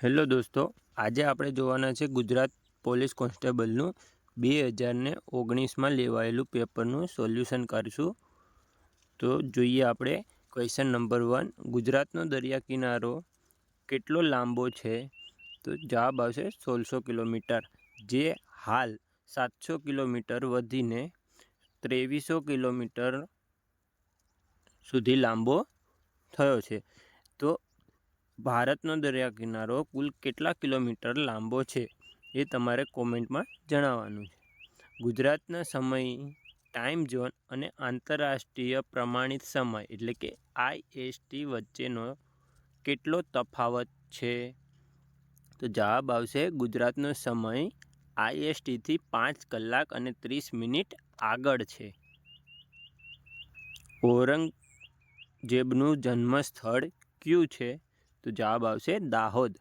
Hello દોસ્તો, આજે આપણે જોવાના છે ગુજરાત પોલીસ કોન્સ્ટેબલનું 2019માં લેવાયેલું પેપરનું સોલ્યુશન કરીશું. તો જોઈએ આપણે ક્વેશ્ચન નંબર 1. ગુજરાતનો દરિયા કિનારો કેટલો લાંબો છે? તો જવાબ આવશે 1600 કિલોમીટર, જે હાલ 700 કિલોમીટર વધીને 2300 કિલોમીટર સુધી લાંબો થયો છે. તો ભારતનો દરિયા કિનારો કુલ કેટલા કિલોમીટર લાંબો છે એ તમારે કોમેન્ટમાં જણાવવાનું છે. ગુજરાતના સમય, ટાઈમ ઝોન અને આંતરરાષ્ટ્રીય પ્રમાણિત સમય એટલે કે IST વચ્ચેનો કેટલો તફાવત છે? તો જવાબ આવશે ગુજરાતનો સમય ISTથી 5 કલાક અને 30 મિનિટ આગળ છે. ઔરંગઝેબનું જન્મ સ્થળ કયું છે? તો જવાબ આવશે દાહોદ.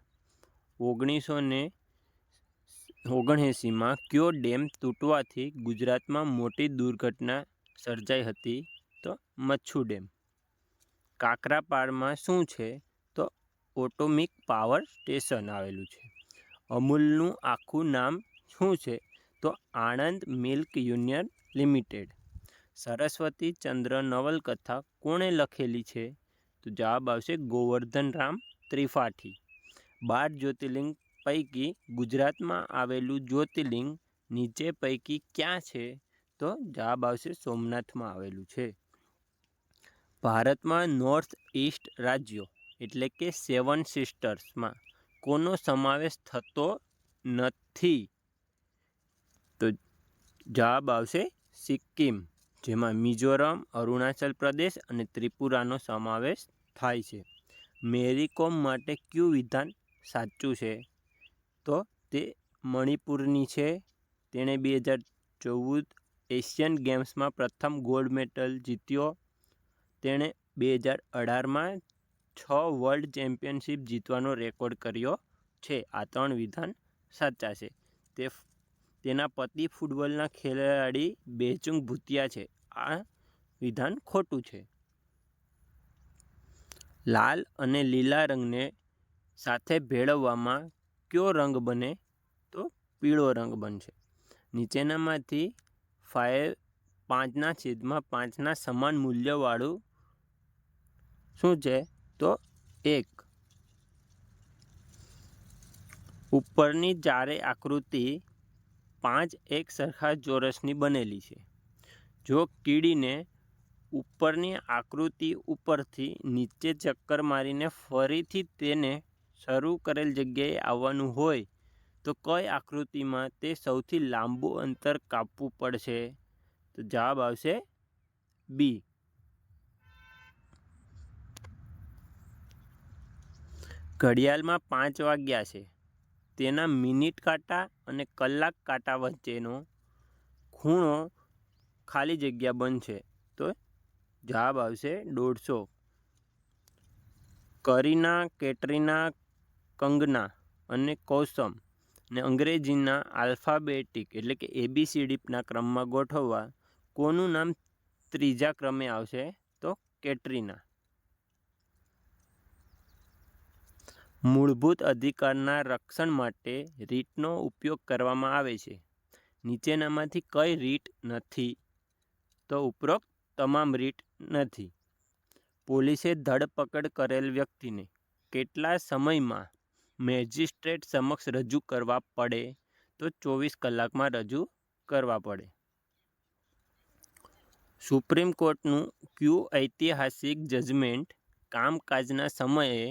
1979માં કયો ડેમ તૂટવાથી ગુજરાતમાં મોટી દુર્ઘટના સર્જાઈ હતી? તો મચ્છુ ડેમ. કાકરાપારમાં શું છે? તો એટોમિક પાવર સ્ટેશન આવેલું છે. અમૂલનું આખું નામ શું છે? તો Anand milk union limited. Saraswati ચંદ્ર નવલકથા કોણે લખેલી છે? તો જવાબ આવશે ગોવર્ધનરામ ત્રિપાઠી. 12 જ્યોતિર્લિંગ પૈકી ગુજરાતમાં આવેલું જ્યોતિર્લિંગ નીચે પૈકી ક્યાં છે? તો જવાબ આવશે સોમનાથમાં આવેલું છે. ભારતમાં નોર્થ ઇસ્ટ રાજ્યો એટલે કે 7 સિસ્ટર્સમાં કોનો સમાવેશ થતો નથી? તો જવાબ આવશે સિક્કિમ, જેમાં મિઝોરમ, અરુણાચલ પ્રદેશ અને ત્રિપુરાનો સમાવેશ થાય છે. મેરી કોમ માટે કયું વિધાન સાચું છે? તો તે મણિપુરની છે. તેણે 2014 એશિયન ગેમ્સમાં પ્રથમ ગોલ્ડ મેડલ જીત્યો. તેણે 2018માં 6 વર્લ્ડ ચેમ્પિયનશિપ જીતવાનો રેકોર્ડ કર્યો છે. આ 3 વિધાન સાચા છે. તેના પતિ ફૂટબોલના ખેલાડી બેચુંગ ભૂતિયા છે. આ વિધાન ખોટું છે. લાલ અને લીલા રંગને સાથે ભેળવવામાં કયો રંગ બને? તો પીળો રંગ બનશે. નીચેનામાંથી 5/5 સમાન મૂલ્યવાળું શું છે? તો 1. ઉપરની ચારેય આકૃતિ 5 એક સરખા ચોરસની બનેલી છે. જો કીડીને ઉપરની આકૃતિ ઉપરથી નીચે ચક્કર મારીને ફરીથી તેને શરૂ કરેલ જગ્યાએ આવવાનું હોય તો કઈ આકૃતિમાં તે સૌથી લાંબુ અંતર કાપવું પડશે? તો જવાબ આવશે બી. ઘડિયાળમાં 5 વાગ્યા છે. તેના મિનિટ કાંટા અને કલાક કાંટા વચ્ચેનો ખૂણો ખાલી જગ્યા બનશે. તો જવાબ આવશે 150. કરીના, કેટરીના, કંગના અને કૌસમ ને અંગ્રેજીના આલ્ફાબેટિક એટલે કે ABCDના ક્રમમાં ગોઠવવા કોનું નામ ત્રીજા ક્રમે આવશે? તો કેટરીના. મૂળભૂત અધિકારના રક્ષણ માટે રીટનો ઉપયોગ કરવામાં આવે છે. નીચેનામાંથી કઈ રીટ નથી? તો ઉપરોક્ત તમામ રીટ નથી. પોલીસે ધરપકડ કરેલ વ્યક્તિને કેટલા સમયમાં મેજિસ્ટ્રેટ સમક્ષ રજૂ કરવા પડે? તો 24 કલાકમાં રજૂ કરવા પડે. સુપ્રીમ કોર્ટનું કયું ઐતિહાસિક જજમેન્ટ કામકાજના સમયે,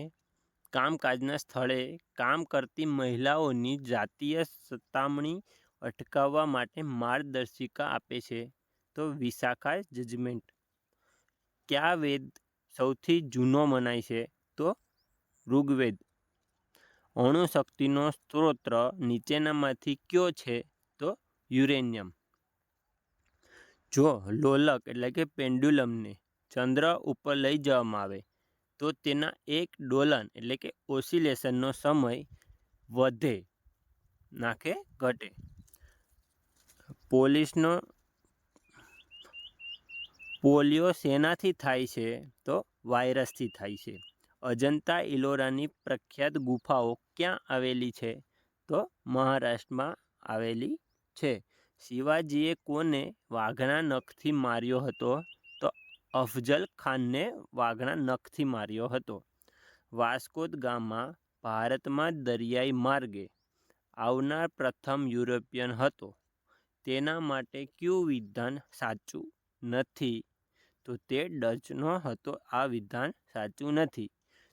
કામકાજના સ્થળે કામ કરતી મહિલાઓની જાતીય સતામણી અટકાવવા માટે માર્ગદર્શિકા આપે છે? તો વિશાખા જજમેન્ટ. કયા વેદ સૌથી જૂનો મનાય છે? તો ઋગ્વેદ. અણુશક્તિનો સ્ત્રોત નીચેનામાંથી કયો છે? તો યુરેનિયમ. જો લોલક એટલે કે પેન્ડ્યુલમને ચંદ્ર ઉપર લઈ જવામાં આવે તો તેના એક ડોલન એટલે કે ઓસિલેશનનો સમય વધે ના કે ઘટે? પોલિયો શેનાથી થાય છે? તો વાયરસથી થાય છે. અજંતા ઇલોરાની પ્રખ્યાત ગુફાઓ ક્યાં આવેલી છે? તો મહારાષ્ટ્રમાં આવેલી છે. શિવાજીએ કોને વાઘના નખથી માર્યો હતો? તો અફઝલ ખાનને વાઘના નખથી માર્યો હતો. વાસ્કો દ ગામા ભારતમાં દરિયાઈ માર્ગે આવનાર પ્રથમ યુરોપિયન હતો. તેના માટે કયું વિધાન સાચું નથી? તો તે ડચનો હતો. આ વિધાન સાચું નથી.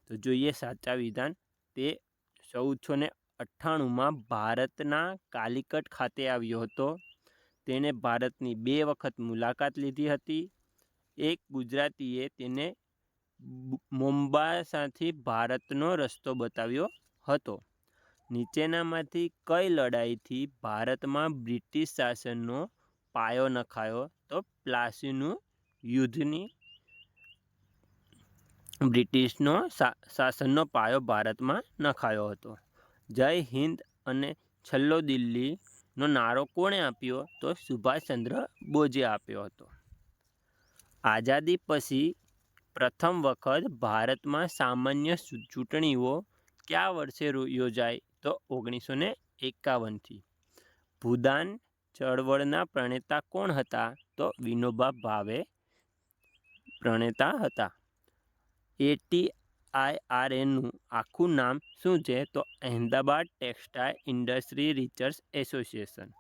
તો જોઈએ સાચા વિધાન. તે 1498માં ભારતના કાલિકટ ખાતે આવ્યો હતો. તેને ભારતની 2 વખત મુલાકાત લીધી હતી. એક ગુજરાતીએ તેને મોમ્બાસાથી ભારતનો રસ્તો બતાવ્યો હતો. નીચેનામાંથી કઈ લડાઈથી ભારતમાં બ્રિટિશ શાસનનો પાયો નખાયો? તો પ્લાસીનું યુદ્ધની બ્રિટિશનો શાસનનો પાયો ભારતમાં નખાયો હતો. જય હિન્દ અને છલ્લો દિલ્હીનો નારો કોણે આપ્યો? તો સુભાષચંદ્ર બોઝે આપ્યો હતો. આઝાદી પછી પ્રથમ વખત ભારતમાં સામાન્ય ચૂંટણીઓ કયા વર્ષે યોજાઈ? તો 1951થી. ભૂદાન ચળવળના પ્રણેતા કોણ હતા? તો વિનોબા ભાવે પ્રણેતા હતા. ATIRAનું આખું નામ શું છે? તો Ahmedabad textile industry research association.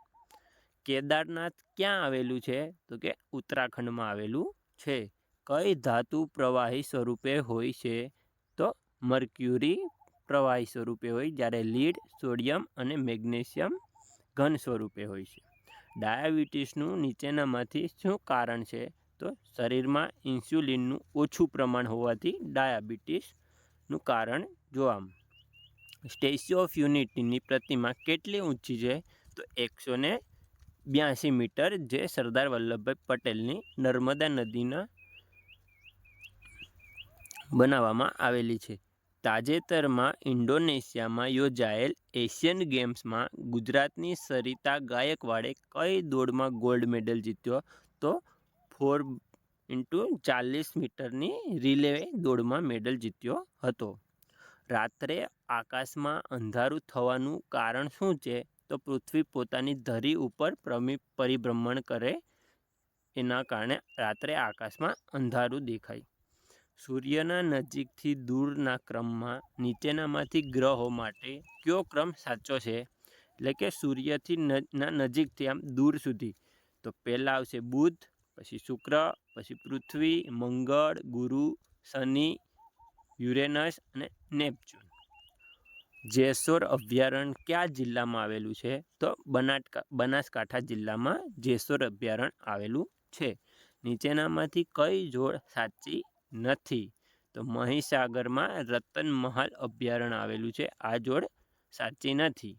Kedarnath ક્યાં આવેલું છે? તો કે ઉત્તરાખંડમાં આવેલું છે. કઈ ધાતુ પ્રવાહી સ્વરૂપે હોય છે? તો મર્ક્યુરી પ્રવાહી સ્વરૂપે હોય, જ્યારે લીડ, સોડિયમ અને મેગ્નેશિયમ ઘન સ્વરૂપે હોય છે. ડાયાબિટીસનું નીચેનામાંથી શું કારણ છે? તો શરીરમાં ઇન્સ્યુલિનનું ઓછું પ્રમાણ હોવાથી ડાયાબિટીસનું કારણ જોવા. સ્ટેચ્યુ ઓફ યુનિટીની પ્રતિમા કેટલી ઊંચી છે? તો 182 મીટર, જે સરદાર વલ્લભભાઈ પટેલની નર્મદા નદીના બનાવવામાં આવેલી છે. તાજેતરમાં ઇન્ડોનેશિયામાં યોજાયેલ એશિયન ગેમ્સમાં ગુજરાતની સરિતા ગાયકવાડે કઈ દોડમાં ગોલ્ડ મેડલ જીત્યો? તો 4x40 મીટરની રિલે દોડમાં મેડલ જીત્યો હતો. રાત્રે આકાશમાં અંધારું થવાનું કારણ શું છે? તો પૃથ્વી પોતાની ધરી ઉપર પરિભ્રમણ કરે, એના કારણે રાત્રે આકાશમાં અંધારું દેખાય. સૂર્યના નજીકથી દૂરના ક્રમમાં નીચેનામાંથી ગ્રહો માટે કયો ક્રમ સાચો છે? એટલે કે સૂર્યથી નજીકથી આમ દૂર સુધી. તો પહેલાં આવશે બુધ, પછી શુક્ર, પછી પૃથ્વી, મંગળ, ગુરુ, શનિ, યુરેનસ અને નેપચ્યુન. જેસોર અભયારણ્ય કયા જિલ્લામાં આવેલું છે? તો બનાસકાંઠા જિલ્લામાં જેસોર અભયારણ્ય આવેલું છે. નીચેનામાંથી કઈ જોડ સાચી નથી? તો મહીસાગરમાં રતનમહાલ અભયારણ્ય આવેલું છે. આ જોડ સાચી નથી.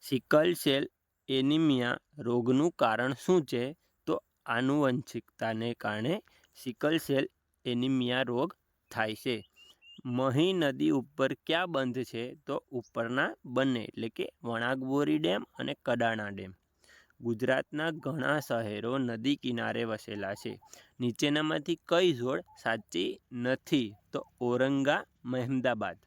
સિકલ સેલ એનિમિયા રોગનું કારણ શું છે? તો આનુવંશિકતાને કારણે સિકલ સેલ એનિમિયા રોગ થાય છે. મહી નદી ઉપર ક્યાં બંધ છે? તો ઉપરના બંને, એટલે કે વણાકબોરી ડેમ અને કડાણા ડેમ. ગુજરાતના ઘણા શહેરો નદી કિનારે વસેલા છે. નીચેનામાંથી કઈ જોડ સાચી નથી? તો ઔરંગા મહેમદાબાદ.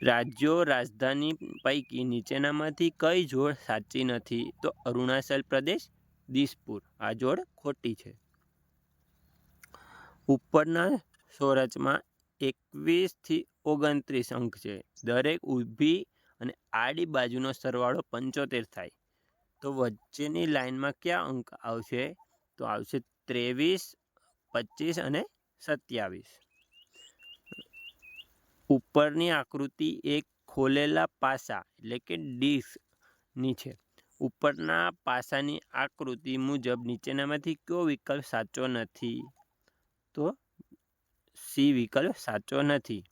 રાજ્યો રાજધાની પૈકી નીચેનામાંથી કઈ જોડ સાચી નથી? તો અરુણાચલ પ્રદેશ, દિસપુર. આ જોડ ખોટી છે. ઉપરના ચોરસમાં 21 થી 29 અંક છે. દરેક ઊભી અને આડી બાજુનો સરવાળો 75 થાય. તો વચ્ચેની લાઇનમાં કયા અંક આવશે? તો આવશે 23, 25 અને 27. ઉપરની આકૃતિ એક ખોલેલા પાસા, એટલે કે ડિસ્કની છે. ઉપરના પાસાની આકૃતિ મુજબ નીચેનામાંથી કયો વિકલ્પ સાચો નથી? તો સી વિકલ્પ સાચો નથી.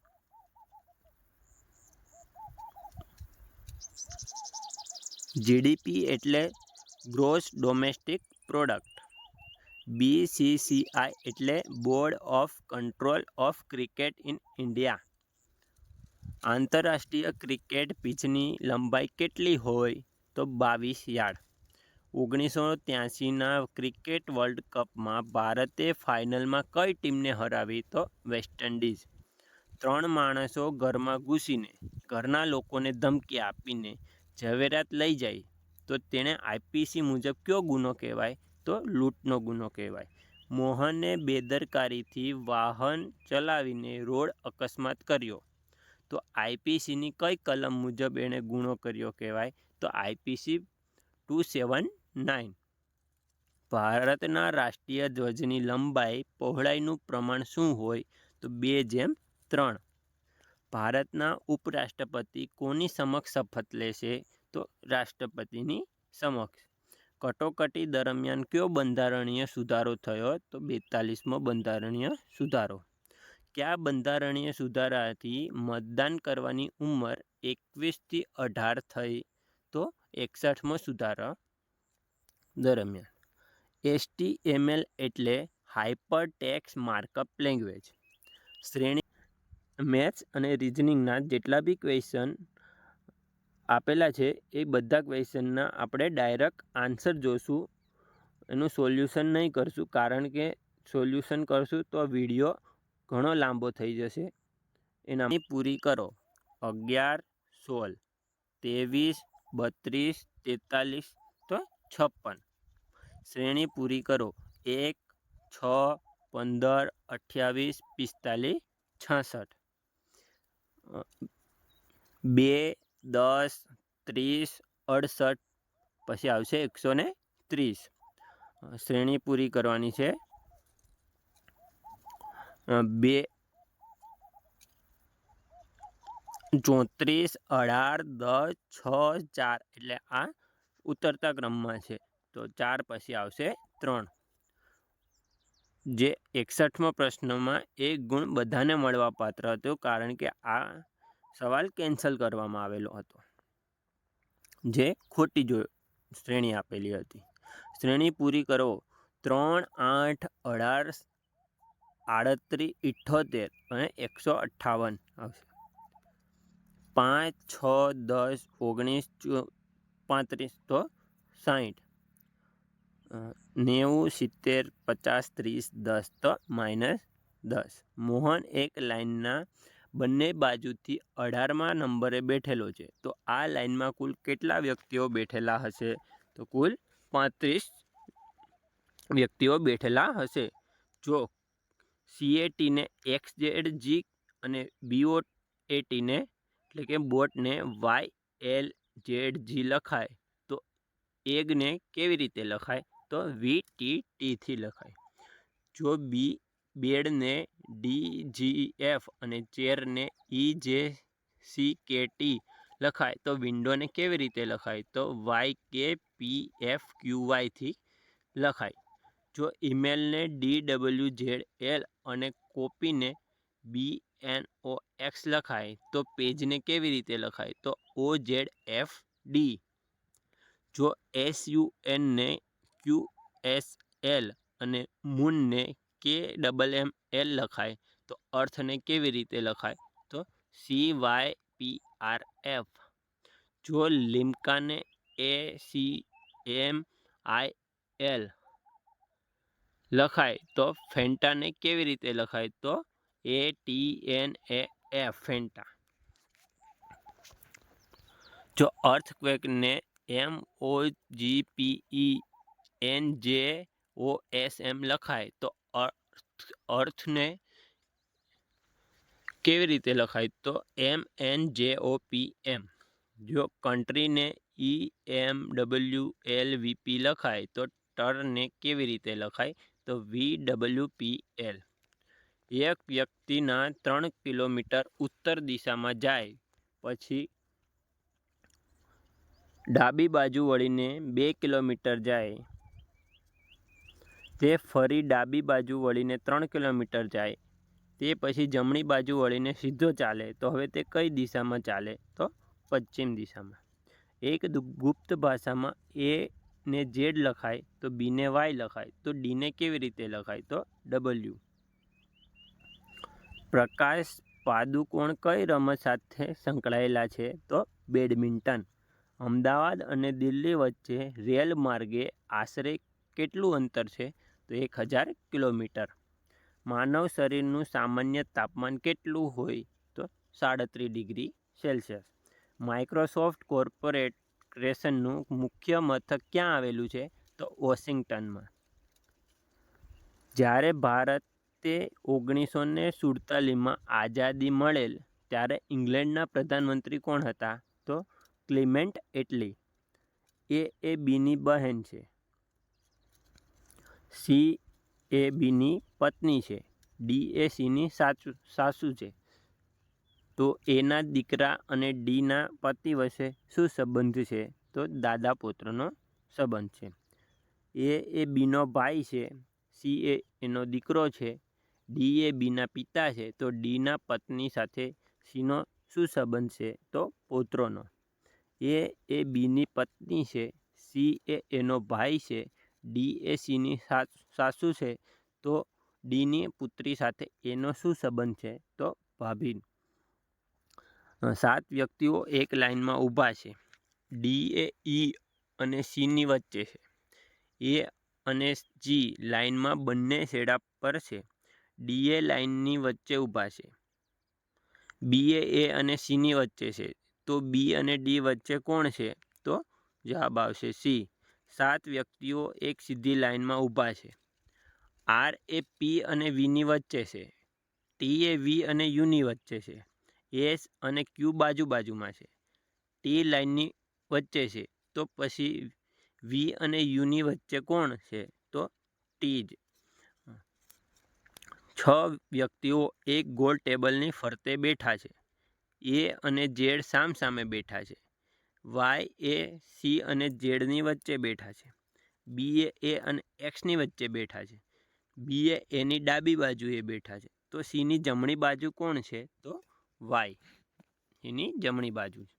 જીડીપી એટલે ગ્રોસ ડોમેસ્ટિક પ્રોડક્ટ. BCCI એટલે board of control of cricket in India. આંતરરાષ્ટ્રીય ક્રિકેટ પિચની લંબાઈ કેટલી હોય? તો 22 યાર્ડ. 1983ના ક્રિકેટ વર્લ્ડ કપમાં ભારતે ફાઇનલમાં કઈ ટીમને હરાવી? તો વેસ્ટ ઇન્ડિઝ. 3 માણસો ઘરમાં ઘૂસીને ઘરના લોકોને ધમકી આપીને ઝવેરાત લઈ જાય તો તેને આઈપીસી મુજબ કયો ગુનો કહેવાય? તો લૂંટનો ગુનો કહેવાય. મોહને બેદરકારીથી વાહન ચલાવીને રોડ અકસ્માત કર્યો તો આઈપીસીની કઈ કલમ મુજબ એણે ગુનો કર્યો કહેવાય? તો આઈપીસી 279. ભારતના રાષ્ટ્રીય ધ્વજની લંબાઈ પહોળાઈનું પ્રમાણ શું હોય? તો 2:3. ભારતના ઉપરાષ્ટ્રપતિ કોની સમક્ષ શપથ લેશે? તો રાષ્ટ્રપતિની સમક્ષ. કટોકટી દરમિયાન કયો બંધારણીય સુધારો થયો? તો 42મો બંધારણીય સુધારો. કયા બંધારણીય સુધારાથી મતદાન કરવાની ઉંમર 21થી 18 થઈ? તો 61મો સુધારા દરમિયાન. HTML એટલે હાઇપર ટેક્સ્ટ માર્કઅપ લેંગ્વેજ. શ્રેણી મેથ્સ અને રિઝનિંગના જેટલા બી ક્વેશ્ચન આપેલા છે એ બધા ક્વેશ્ચનના આપણે ડાયરેક્ટ આન્સર જોશું, એનું સોલ્યુશન નહીં કરશું, કારણ કે સોલ્યુશન કરશું તો વિડીયો ઘણો લાંબો થઈ જશે. એના પૂરી કરો. 11, 16, 23, 32, 43 તો 56. શ્રેણી પૂરી કરો. 1, 6, 15, 28, 45, 66. 2, 10, 30, 68 પછી આવશે 130. શ્રેણી પૂરી કરવાની છે. 2, 34, 18, 10, 6, 4 એટલે આ ઉતરતા ક્રમમાં છે તો 4 પછી આવશે 3. જે 61મો પ્રશ્નમાં એક ગુણ બધાને મળવા પાત્ર હતો, કારણ કે આ સવાલ કેન્સલ કરવામાં આવેલો હતો, જે ખોટી શ્રેણી આપેલી હતી. શ્રેણી પૂરી કરો. 3, 8, 18, 38, 78 અને 158 આવશે. 5, 6, 10, 19, 35 તો 60. 90, 70, 50, 30, 10 તો -10. મોહન એક લાઇનના બંને બાજુથી 18મા નંબરે બેઠેલો છે, તો આ લાઇનમાં કુલ કેટલા વ્યક્તિઓ બેઠેલા હશે? તો કુલ 35 વ્યક્તિઓ બેઠેલા હશે. જો CATને XZG અને BOATને એટલે કે બોટને YLZG લખાય તો એગને કેવી રીતે લખાય? તો VTTથી લખાય. જો બેડને DGF અને ચેરને EJCKT લખાય તો વિન્ડોને કેવી રીતે લખાય? તો YKPFQYથી લખાય. જો ઈમેલને DWZL અને કોપીને BNOX લખાય તો પેજને કેવી રીતે લખાય? તો OZFD. જો SUNને QSL અને મૂનને KMML લખાય તો અર્થને કેવી રીતે લખાય? તો CYPRF. જો લિમ્કાને ACMIL લખાય તો ફેન્ટાને કેવી રીતે લખાય? તો ATNAF ફેન્ટા. જો અર્થક્વેકને MOGPENJOSM લખાય તો અર્થને કેવી રીતે લખાય? તો MNJOPM. જો કન્ટ્રીને EMWLVP લખાય તો ટરને કેવી રીતે લખાય? તો VWPL. એક વ્યક્તિના 3 કિલોમીટર ઉત્તર દિશામાં જાય પછી ડાબી બાજુ વળીને 2 કિલોમીટર જાય, તે ફરી ડાબી બાજુ વળીને 3 કિલોમીટર જાય, તે પછી જમણી બાજુ વળીને સીધો ચાલે તો હવે તે કઈ દિશામાં ચાલે? તો પશ્ચિમ દિશામાં. એક ગુપ્ત ભાષામાં A ને Z લખાય તો B ને Y લખાય તો D ને કેવી રીતે લખાય? તો W. પ્રકાશ પાદુકોણ કઈ રમત સાથે સંકળાયેલા છે? તો બેડમિન્ટન. અમદાવાદ અને દિલ્હી વચ્ચે રેલ માર્ગે આશરે કેટલું અંતર છે? તો 1000 કિલોમીટર. માનવ શરીરનું સામાન્ય તાપમાન કેટલું હોય? તો 37 ડિગ્રી સેલ્સિયસ. માઇક્રોસોફ્ટ કોર્પોરેશનનું મુખ્ય મથક ક્યાં આવેલું છે? તો વોશિંગ્ટનમાં. જ્યારે ભારતે 1947માં આઝાદી મળેલ ત્યારે ઇંગ્લેન્ડના પ્રધાનમંત્રી કોણ હતા? તો ક્લિમેન્ટ એટલી. એ બીની બહેન છે. સી એ બીની પત્ની છે. ડી એ સીની સાસુ છે. તો એના દીકરા અને ડીના પતિ વચ્ચે શું સંબંધ છે? તો દાદા પુત્રનો સંબંધ છે. એ બીનો ભાઈ છે. સી એનો દીકરો છે. ડી એ બીના પિતા છે. તો ડીના પત્ની સાથે સીનો શું સંબંધ છે? તો પૌત્રનો. એ બીની પત્ની છે. સી એનો ભાઈ છે. ડી એ સીની સાસુ છે. તો ડીની પુત્રી સાથે એનો શું સંબંધ છે? તો ભાભી. 7 વ્યક્તિઓ એક લાઇનમાં ઊભા છે. ડી એ ઈ અને સીની વચ્ચે છે. એ અને જી લાઇનમાં બંને છેડા પર છે. ડી એ લાઇનની વચ્ચે ઊભા છે. બી એ અને સીની વચ્ચે છે. તો બી અને ડી વચ્ચે કોણ છે? તો જવાબ આવશે સી. 7 વ્યક્તિઓ એક સીધી લાઇનમાં ઊભા છે. આર એ પી અને વીની વચ્ચે છે. ટી એ વી અને યુની વચ્ચે છે. એસ અને ક્યુ બાજુમાં છે. ટી લાઇનની વચ્ચે છે. તો પછી વી અને યુની વચ્ચે કોણ છે? તો ટી જ. 6 વ્યક્તિઓ એક ગોળ ટેબલની ફરતે બેઠા છે. એ અને ઝેડ સામે બેઠા છે. વાય એ સી અને ઝેડની વચ્ચે બેઠા છે. બી એ અને એક્સની વચ્ચે બેઠા છે. બી એની ડાબી બાજુએ બેઠા છે. તો સીની જમણી બાજુ કોણ છે? તો વાય એની જમણી બાજુ છે.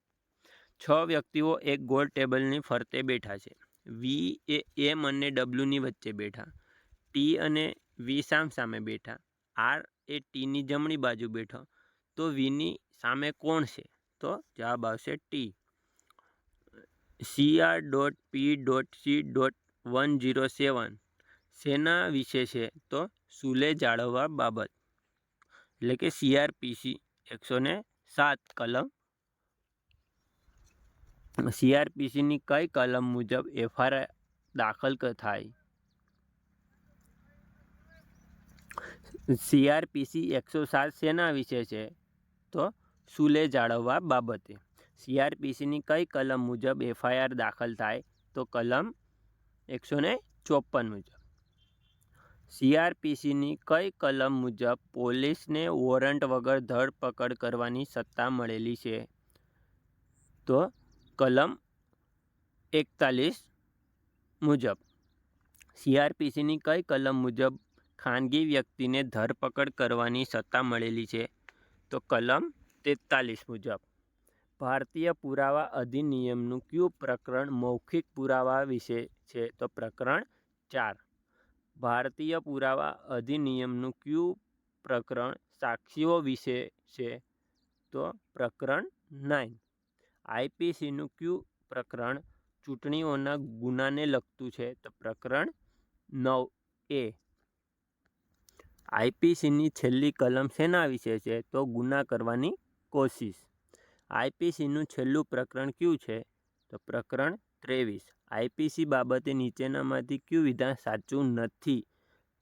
6 વ્યક્તિઓ એક ગોળ ટેબલની ફરતે બેઠા છે. વી એ એમ અને ડબલ્યુની વચ્ચે બેઠા. ટી અને વી સામે બેઠા. આર એ ટીની જમણી બાજુ બેઠો. તો વીની સામે કોણ છે? તો જવાબ આવશે ટી. CR.P.C.107 શેના વિશે છે? તો સુલે જાળવવા બાબત. એટલે કે CRPC 107 કલમ. CRPCની કઈ કલમ મુજબ એફઆઈઆર દાખલ થાય? CRPC 107 શેના વિશે છે? તો સુલે જાળવવા બાબતે. CRPCની કઈ કલમ મુજબ એફઆઈઆર દાખલ થાય? તો કલમ 154 મુજબ. CRPCની કઈ કલમ મુજબ પોલીસને વોરંટ વગર ધરપકડ કરવાની સત્તા મળેલી છે? તો કલમ 41 મુજબ. CRPCની કઈ કલમ મુજબ ખાનગી વ્યક્તિને ધરપકડ કરવાની સત્તા મળેલી છે? તો કલમ 43 મુજબ. ભારતીય પુરાવા અધિનિયમનું કયું પ્રકરણ મૌખિક પુરાવા વિશે છે? તો પ્રકરણ 4. ભારતીય પુરાવા અધિનિયમનું કયું પ્રકરણ સાક્ષીઓ વિશે છે? તો પ્રકરણ 9. આઈપીસીનું કયું પ્રકરણ ચૂંટણીઓના ગુનાને લગતું છે? તો પ્રકરણ 9A. આઈપીસીની છેલ્લી કલમ શેના વિશે છે? તો ગુના કરવાની કોશિશ. આઈપીસીનું છેલ્લું પ્રકરણ કયું છે? તો પ્રકરણ 23. આઈપીસી બાબતે નીચેનામાંથી કયું વિધાન સાચું નથી?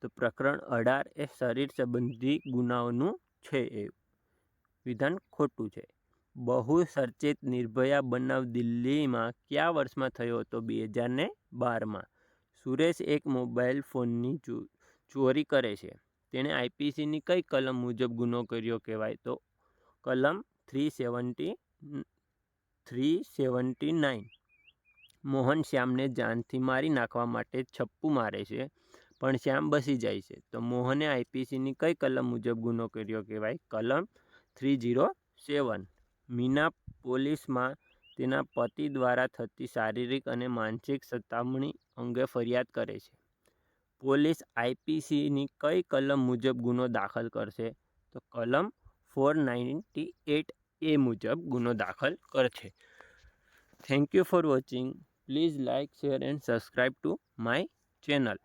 તો પ્રકરણ 18 એ શરીર સંબંધી ગુનાઓનું છે. એ વિધાન ખોટું છે. બહુચર્ચિત નિર્ભયા બનાવ દિલ્હીમાં કયા વર્ષમાં થયો હતો? 2012માં. સુરેશ એક મોબાઈલ ફોનની ચોરી કરે છે. તેણે આઈપીસીની કઈ કલમ મુજબ ગુનો કર્યો કહેવાય? તો કલમ 379. મોહન શ્યામને જાનથી મારી નાખવા માટે છપ્પુ મારે છે પણ શ્યામ બચી જાય છે. તો મોહને આઈપીસીની કઈ કલમ મુજબ ગુનો કર્યો કહેવાય? કલમ 307. મીના પોલીસમાં તેના પતિ દ્વારા થતી શારીરિક અને માનસિક સતામણી અંગે ફરિયાદ કરે છે. પોલીસ આઈપીસીની કઈ કલમ મુજબ ગુનો દાખલ કરશે? તો કલમ 498A મુજબ ગુનો દાખલ કરશે. Thank you for watching. Please like, share and subscribe to my channel.